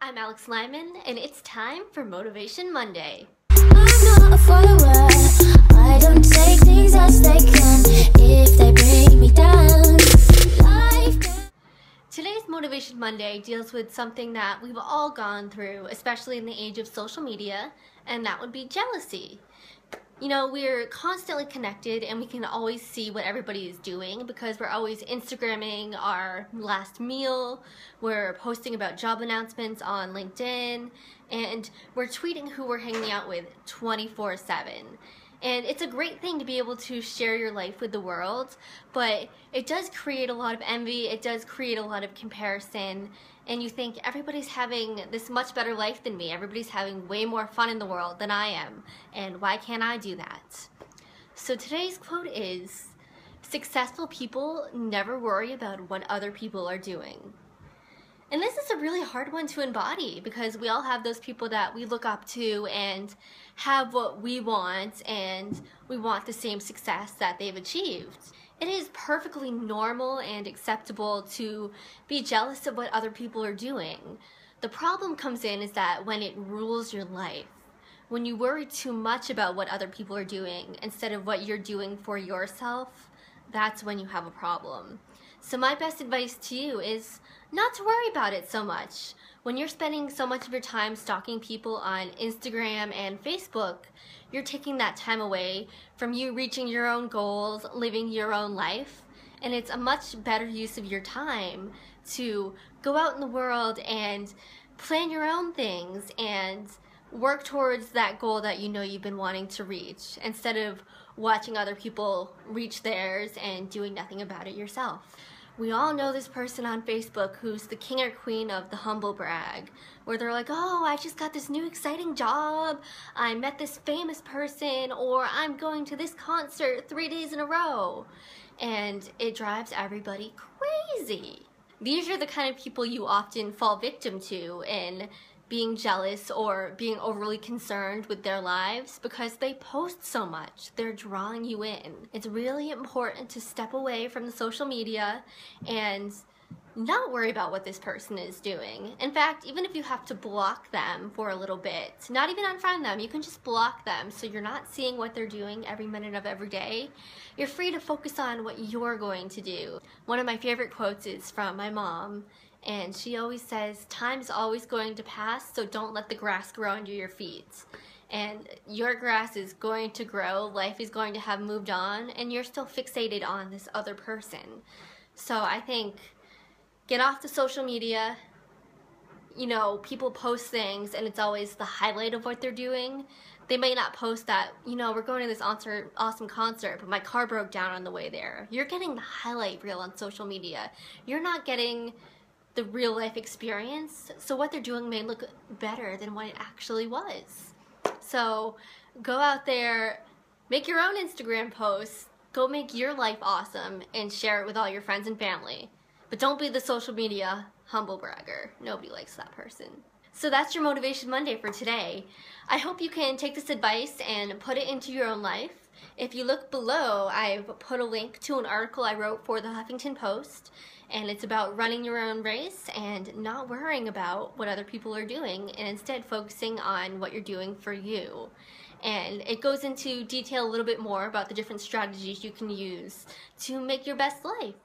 I'm Alex Lyman, and it's time for Motivation Monday. I'm not a follower. I don't take things as they come if they bring me down. Today's Motivation Monday deals with something that we've all gone through, especially in the age of social media, and that would be jealousy. You know, we're constantly connected and we can always see what everybody is doing because we're always Instagramming our last meal, we're posting about job announcements on LinkedIn, and we're tweeting who we're hanging out with 24/7. And it's a great thing to be able to share your life with the world, but it does create a lot of envy, it does create a lot of comparison, and you think everybody's having this much better life than me, everybody's having way more fun in the world than I am, and why can't I do that? So today's quote is, "Successful people never worry about what other people are doing." And this is a really hard one to embody because we all have those people that we look up to and have what we want, and we want the same success that they've achieved. It is perfectly normal and acceptable to be jealous of what other people are doing. The problem comes in is that when it rules your life, when you worry too much about what other people are doing instead of what you're doing for yourself, that's when you have a problem. So my best advice to you is not to worry about it so much. When you're spending so much of your time stalking people on Instagram and Facebook, you're taking that time away from you reaching your own goals, living your own life, and it's a much better use of your time to go out in the world and plan your own things and work towards that goal that you know you've been wanting to reach instead of watching other people reach theirs and doing nothing about it yourself. We all know this person on Facebook who's the king or queen of the humble brag, where they're like, oh, I just got this new exciting job, I met this famous person, or I'm going to this concert 3 days in a row. And it drives everybody crazy. These are the kind of people you often fall victim to in being jealous or being overly concerned with their lives because they post so much. They're drawing you in. It's really important to step away from the social media and not worry about what this person is doing. In fact, even if you have to block them for a little bit, not even unfriend them, you can just block them so you're not seeing what they're doing every minute of every day. You're free to focus on what you're going to do. One of my favorite quotes is from my mom, and she always says, time's always going to pass, so don't let the grass grow under your feet. And your grass is going to grow, life is going to have moved on, and you're still fixated on this other person. So I think, get off the social media. You know, people post things and it's always the highlight of what they're doing. They may not post that, you know, we're going to this awesome concert, but my car broke down on the way there. You're getting the highlight reel on social media. You're not getting the real life experience, so what they're doing may look better than what it actually was. So go out there, make your own Instagram posts, go make your life awesome and share it with all your friends and family. But don't be the social media humble bragger. Nobody likes that person. So that's your Motivation Monday for today. I hope you can take this advice and put it into your own life. If you look below, I've put a link to an article I wrote for the Huffington Post, and it's about running your own race and not worrying about what other people are doing and instead focusing on what you're doing for you. And it goes into detail a little bit more about the different strategies you can use to make your best life.